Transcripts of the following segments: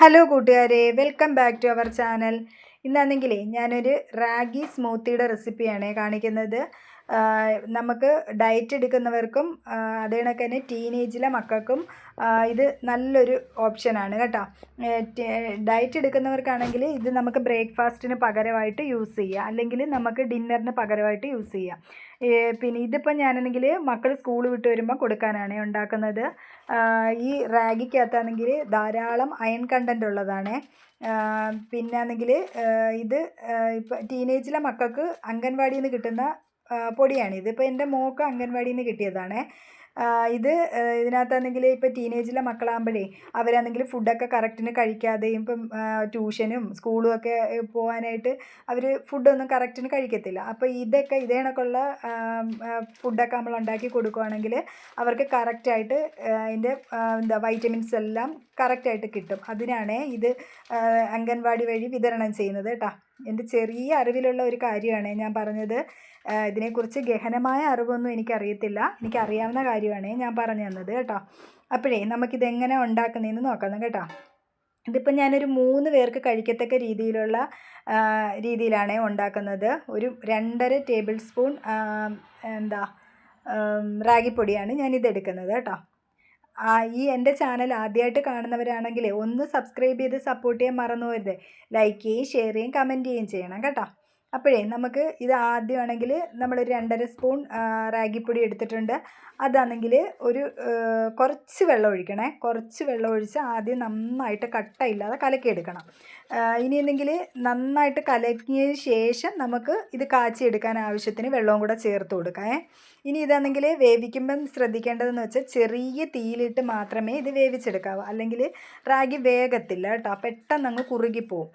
Hello കൂട്ടുകാരെ, welcome back to our channel. ഇന്നാണെങ്കിലേ ഞാനൊരു റാഗി സ്മൂത്തിയുടെ റെസിപ്പിയാണ് കാണിക്കുന്നത്. നമുക്ക് ഡയറ്റ് എടുക്കുന്നവർക്കും അതേ കണക്ക് തന്നെ ടീനേജിലെ മക്കൾക്കും ഇത് നല്ലൊരു ഓപ്ഷനാണ് കേട്ടോ. ഡയറ്റ് എടുക്കുന്നവർക്കാണെങ്കിൽ ഇത് നമുക്ക് ബ്രേക്ക്ഫാസ്റ്റിന് പകരമായിട്ട് യൂസ് ചെയ്യാം, അല്ലെങ്കിൽ നമുക്ക് ഡിന്നറിന് പകരമായിട്ട് യൂസ് ചെയ്യാം. പിന്നെ ഇതിപ്പോൾ ഞാനാണെങ്കിൽ മക്കൾ സ്കൂൾ വിട്ട് വരുമ്പോൾ കൊടുക്കാനാണ് ഉണ്ടാക്കുന്നത്. ഈ റാഗിക്കകത്താണെങ്കിൽ ധാരാളം അയൺ കണ്ടൻ്റ് ഉള്ളതാണ്. പിന്നെ ആണെങ്കിൽ ഇത് ഇപ്പോൾ ടീനേജിലെ മക്കൾക്ക് അംഗൻവാടിയിൽ നിന്ന് കിട്ടുന്ന പൊടിയാണ്. ഇതിപ്പോൾ എൻ്റെ മോൾക്ക് അംഗൻവാടിയിൽ നിന്ന് കിട്ടിയതാണ്. ഇതിനകത്താണെങ്കിൽ ഇപ്പോൾ ടീനേജിലെ മക്കളാകുമ്പോഴേ അവരാണെങ്കിൽ ഫുഡൊക്കെ കറക്റ്റിന് കഴിക്കാതെയും ഇപ്പം ട്യൂഷനും സ്കൂളും ഒക്കെ പോകാനായിട്ട് അവർ ഫുഡൊന്നും കറക്റ്റിന് കഴിക്കത്തില്ല. അപ്പോൾ ഇതേ കണക്കുള്ള ഫുഡൊക്കെ നമ്മൾ ഉണ്ടാക്കി കൊടുക്കുകയാണെങ്കിൽ അവർക്ക് കറക്റ്റായിട്ട് അതിൻ്റെ വൈറ്റമിൻസ് എല്ലാം കറക്റ്റായിട്ട് കിട്ടും. അതിനാണ് ഇത് അംഗൻവാടി വഴി വിതരണം ചെയ്യുന്നത് കേട്ടോ. എൻ്റെ ചെറിയ അറിവിലുള്ള ഒരു കാര്യമാണ് ഞാൻ പറഞ്ഞത്. ഇതിനെക്കുറിച്ച് ഗഹനമായ അറിവൊന്നും എനിക്കറിയത്തില്ല, എനിക്കറിയാവുന്ന കാര്യമാണ് ഞാൻ പറഞ്ഞു തന്നത് കേട്ടോ. അപ്പോഴേ നമുക്കിതെങ്ങനെ ഉണ്ടാക്കുന്നതെന്ന് നോക്കാം കേട്ടോ. ഇതിപ്പോൾ ഞാനൊരു 3 പേർക്ക് കഴിക്കത്തക്ക രീതിയിലാണ് ഉണ്ടാക്കുന്നത്. ഒരു 2.5 ടേബിൾ സ്പൂൺ റാഗിപ്പൊടിയാണ് ഞാനിതെടുക്കുന്നത് കേട്ടോ. ഈ എൻ്റെ ചാനൽ ആദ്യമായിട്ട് കാണുന്നവരാണെങ്കിൽ ഒന്ന് സബ്സ്ക്രൈബ് ചെയ്ത് സപ്പോർട്ട് ചെയ്യാൻ മറന്നു പോകരുത്. ലൈക്ക് ചെയ്യുകയും ഷെയർ ചെയ്യുകയും കമൻറ്റ് ചെയ്യുകയും ചെയ്യണം കേട്ടോ. അപ്പോഴേ നമുക്ക് ഇത് ആദ്യമാണെങ്കിൽ നമ്മളൊരു 2.5 സ്പൂൺ റാഗിപ്പൊടി എടുത്തിട്ടുണ്ട്. അതാണെങ്കിൽ ഒരു കുറച്ച് വെള്ളം ഒഴിക്കണേ. കുറച്ച് വെള്ളം ഒഴിച്ച് ആദ്യം നന്നായിട്ട് കട്ടയില്ലാതെ കലക്കിയെടുക്കണം. ഇനി എന്തെങ്കിൽ നന്നായിട്ട് കലക്കിയതിന് ശേഷം നമുക്ക് ഇത് കാച്ചിയെടുക്കാൻ ആവശ്യത്തിന് വെള്ളവും കൂടെ ചേർത്ത് കൊടുക്കാം. ഇനി ഇതാണെങ്കിൽ വേവിക്കുമ്പം ശ്രദ്ധിക്കേണ്ടതെന്ന് വെച്ചാൽ ചെറിയ തീയിലിട്ട് മാത്രമേ ഇത് വേവിച്ചെടുക്കാവൂ, അല്ലെങ്കിൽ റാഗി വേഗത്തില്ല കേട്ടോ, പെട്ടെന്ന് അങ്ങ് കുറുകിപ്പോവും.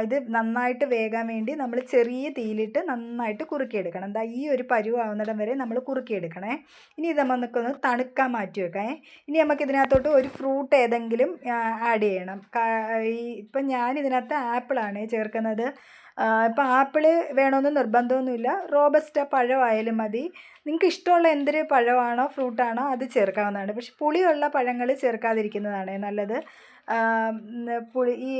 ഇത് നന്നായിട്ട് വേകാൻ വേണ്ടി നമ്മൾ ചെറിയ തീയിലിട്ട് നന്നായിട്ട് കുറുക്കിയെടുക്കണം. ഈ ഒരു പരുവാവുന്നിടം വരെ നമ്മൾ കുറുക്കിയെടുക്കണേ. ഇനി ഇത് നമുക്കൊന്ന് തണുക്കാൻ മാറ്റി വെക്കാം. ഇനി നമുക്കിതിനകത്തോട്ട് ഒരു ഫ്രൂട്ട് ഏതെങ്കിലും ആഡ് ചെയ്യണം. ഇപ്പം ഞാനിതിനകത്ത് ആപ്പിളാണ് ചേർക്കുന്നത്. ഇപ്പം ആപ്പിൾ വേണമെന്ന് നിർബന്ധമൊന്നുമില്ല, റോബസ്റ്റ പഴമായാലും മതി. നിങ്ങൾക്ക് ഇഷ്ടമുള്ള എന്തൊരു പഴമാണോ ഫ്രൂട്ടാണോ അത് ചേർക്കാവുന്നതാണ്. പക്ഷെ പുളിയുള്ള പഴങ്ങൾ ചേർക്കാതിരിക്കുന്നതാണ് നല്ലത്. ഈ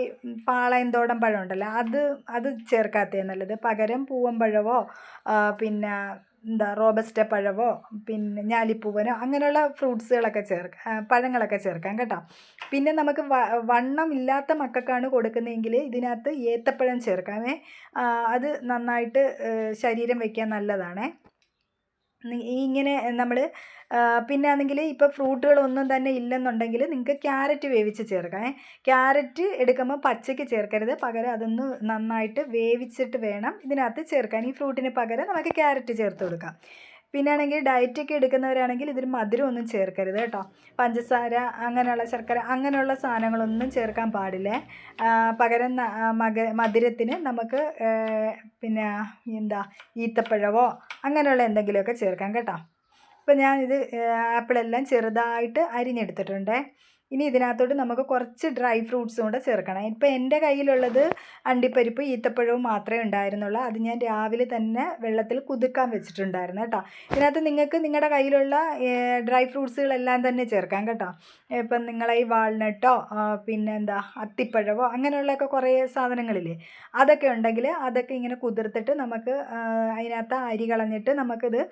പാളയന്തോടൻ പഴം ഉണ്ടല്ലോ, അത് ചേർക്കാത്തതാണ് നല്ലത്. പകരം പൂവമ്പഴമോ പിന്നെ റോബസ്റ്റ പഴമോ പിന്നെ ഞാലിപ്പൂവനോ അങ്ങനെയുള്ള ഫ്രൂട്ട്സുകളൊക്കെ പഴങ്ങളൊക്കെ ചേർക്കാം കേട്ടോ. പിന്നെ നമുക്ക് വണ്ണം ഇല്ലാത്ത മക്കൾക്കാണ് കൊടുക്കുന്നതെങ്കിൽ ഇതിനകത്ത് ഏത്തപ്പഴം ചേർക്കാമേ. അത് നന്നായിട്ട് ശരീരം വയ്ക്കാൻ നല്ലതാണ്. ഇങ്ങനെ നമ്മൾ പിന്നെ ആണെങ്കിൽ ഇപ്പോൾ ഫ്രൂട്ടുകളൊന്നും തന്നെ ഇല്ലെന്നുണ്ടെങ്കിൽ നിങ്ങൾക്ക് ക്യാരറ്റ് വേവിച്ച് ചേർക്കാം. ക്യാരറ്റ് എടുക്കുമ്പോൾ പച്ചയ്ക്ക് ചേർക്കരുത്, പകരം അതൊന്ന് നന്നായിട്ട് വേവിച്ചിട്ട് വേണം ഇതിനകത്ത് ചേർക്കാൻ. ഈ ഫ്രൂട്ടിന് പകരം നമുക്ക് ക്യാരറ്റ് ചേർത്ത് കൊടുക്കാം. പിന്നെ ആണെങ്കിൽ ഡയറ്റൊക്കെ എടുക്കുന്നവരാണെങ്കിൽ ഇതിൽ മധുരമൊന്നും ചേർക്കരുത് കേട്ടോ. പഞ്ചസാര അങ്ങനെയുള്ള ശർക്കര അങ്ങനെയുള്ള സാധനങ്ങളൊന്നും ചേർക്കാൻ പാടില്ലേ. പകരം മധുരത്തിന് നമുക്ക് പിന്നെ ഈത്തപ്പഴമോ അങ്ങനെയുള്ള എന്തെങ്കിലുമൊക്കെ ചേർക്കാം കേട്ടോ. ഇപ്പം ഞാനിത് ആപ്പിളെല്ലാം ചെറുതായിട്ട് അരിഞ്ഞെടുത്തിട്ടുണ്ട്. ഇനി ഇതിനകത്തോട്ട് നമുക്ക് കുറച്ച് ഡ്രൈ ഫ്രൂട്ട്സും കൂടെ ചേർക്കണം. ഇപ്പം എൻ്റെ കയ്യിലുള്ളത് അണ്ടിപ്പരിപ്പ് ഈത്തപ്പഴവും മാത്രമേ ഉണ്ടായിരുന്നുള്ളൂ. അത് ഞാൻ രാവിലെ തന്നെ വെള്ളത്തിൽ കുതിർക്കാൻ വെച്ചിട്ടുണ്ടായിരുന്നു കേട്ടോ. ഇതിനകത്ത് നിങ്ങൾക്ക് നിങ്ങളുടെ കയ്യിലുള്ള ഡ്രൈ ഫ്രൂട്ട്സുകളെല്ലാം തന്നെ ചേർക്കാം കേട്ടോ. ഇപ്പം നിങ്ങളെ ഈ വാൾനട്ടോ പിന്നെ അത്തിപ്പഴമോ അങ്ങനെയുള്ളതൊക്കെ കുറേ സാധനങ്ങളില്ലേ, അതൊക്കെ ഉണ്ടെങ്കിൽ അതൊക്കെ ഇങ്ങനെ കുതിർത്തിട്ട് നമുക്ക് അതിനകത്ത് അരി കളഞ്ഞിട്ട് നമുക്കിത്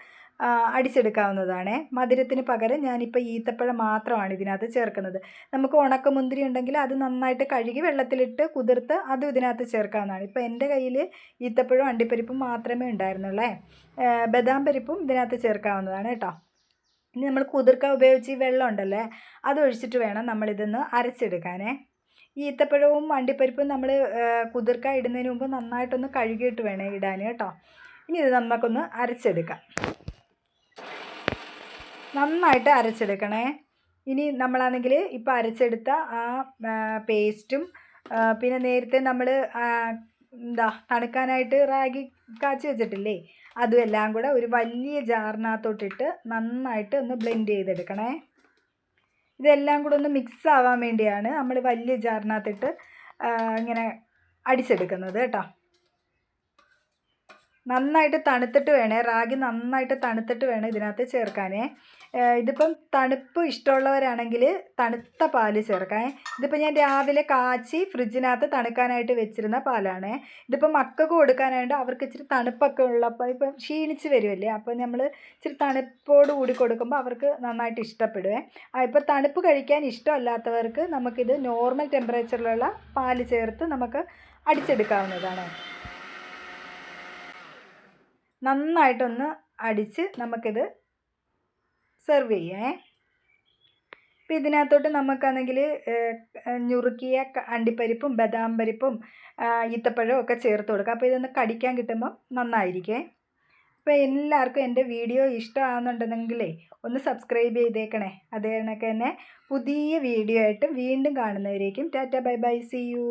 അടിച്ചെടുക്കാവുന്നതാണ്. മധുരത്തിന് പകരം ഞാനിപ്പോൾ ഈത്തപ്പഴം മാത്രമാണ് ഇതിനകത്ത് ചേർക്കുന്നത്. നമുക്ക് ഉണക്കമുന്തിരി ഉണ്ടെങ്കിൽ അത് നന്നായിട്ട് കഴുകി വെള്ളത്തിലിട്ട് കുതിർത്ത് അതും ഇതിനകത്ത് ചേർക്കാവുന്നതാണ്. ഇപ്പോൾ എൻ്റെ കയ്യിൽ ഈത്തപ്പഴവും അണ്ടിപ്പരിപ്പും മാത്രമേ ഉണ്ടായിരുന്നുള്ളൂ. ബദാം പരിപ്പും ഇതിനകത്ത് ചേർക്കാവുന്നതാണ് കേട്ടോ. ഇനി നമ്മൾ കുതിർക്കാൻ ഉപയോഗിച്ച് ഈ വെള്ളം ഉണ്ടല്ലേ, അതൊഴിച്ചിട്ട് വേണം നമ്മളിതൊന്ന് അരച്ചെടുക്കാനേ. ഈ ഈത്തപ്പഴവും അണ്ടിപ്പരിപ്പും നമ്മൾ കുതിർക്കാൻ ഇടുന്നതിന് മുമ്പ് നന്നായിട്ടൊന്ന് കഴുകിയിട്ട് വേണം ഇടാൻ കേട്ടോ. ഇനി ഇത് നമുക്കൊന്ന് അരച്ചെടുക്കാം. നന്നായിട്ട് അരച്ചെടുക്കണേ. ഇനി നമ്മളാണെങ്കിൽ ഇപ്പോൾ അരച്ചെടുത്ത ആ പേസ്റ്റും പിന്നെ നേരത്തെ നമ്മൾ തണുക്കാനായിട്ട് റാഗി കാച്ചി വെച്ചിട്ടില്ലേ, അതും എല്ലാം കൂടെ ഒരു വലിയ ജാറിനകത്തോട്ടിട്ട് നന്നായിട്ട് ഒന്ന് ബ്ലെൻഡ് ചെയ്തെടുക്കണേ. ഇതെല്ലാം കൂടെ ഒന്ന് മിക്സ് ആവാൻ വേണ്ടിയാണ് നമ്മൾ വലിയ ജാറിനകത്തിട്ട് ഇങ്ങനെ അടിച്ചെടുക്കുന്നത് കേട്ടോ. നന്നായിട്ട് തണുത്തിട്ട് വേണേ, റാഗി നന്നായിട്ട് തണുത്തിട്ട് വേണം ഇതിനകത്ത് ചേർക്കാനേ. ഇതിപ്പം തണുപ്പ് ഇഷ്ടമുള്ളവരാണെങ്കിൽ തണുത്ത പാല് ചേർക്കാം. ഇതിപ്പോൾ ഞാൻ രാവിലെ കാച്ചി ഫ്രിഡ്ജിനകത്ത് തണുക്കാനായിട്ട് വെച്ചിരുന്ന പാലാണ്. ഇതിപ്പോൾ മക്കൾക്ക് കൊടുക്കാനായിട്ട് അവർക്ക് ഇച്ചിരി തണുപ്പൊക്കെ ഉള്ളപ്പോൾ ഇപ്പം ക്ഷീണിച്ച് വരുമല്ലേ, അപ്പോൾ നമ്മൾ ഇച്ചിരി തണുപ്പോട് കൂടി കൊടുക്കുമ്പോൾ അവർക്ക് നന്നായിട്ട് ഇഷ്ടപ്പെടുവേ. ഇപ്പോൾ തണുപ്പ് കഴിക്കാൻ ഇഷ്ടമല്ലാത്തവർക്ക് നമുക്കിത് നോർമൽ ടെമ്പറേച്ചറിലുള്ള പാല് ചേർത്ത് നമുക്ക് അടിച്ചെടുക്കാവുന്നതാണ്. നന്നായിട്ടൊന്ന് അടിച്ച് നമുക്കിത് സെർവ് ചെയ്യാം. അപ്പോൾ ഇതിനകത്തോട്ട് നമുക്കാണെങ്കിൽ ഞുറുക്കിയ അണ്ടിപ്പരിപ്പും ബദാം പരിപ്പും ഈത്തപ്പഴവും ഒക്കെ ചേർത്ത് കൊടുക്കാം. അപ്പോൾ ഇതൊന്ന് കടിക്കാൻ കിട്ടുമ്പം നന്നായിരിക്കേ. അപ്പോൾ എല്ലാവർക്കും എൻ്റെ വീഡിയോ ഇഷ്ടമാകുന്നുണ്ടെങ്കിലേ ഒന്ന് സബ്സ്ക്രൈബ് ചെയ്തേക്കണേ. അതേ കണക്ക് തന്നെ പുതിയ വീഡിയോ ആയിട്ട് വീണ്ടും കാണുന്നവരേക്കും tata bye bye, see U.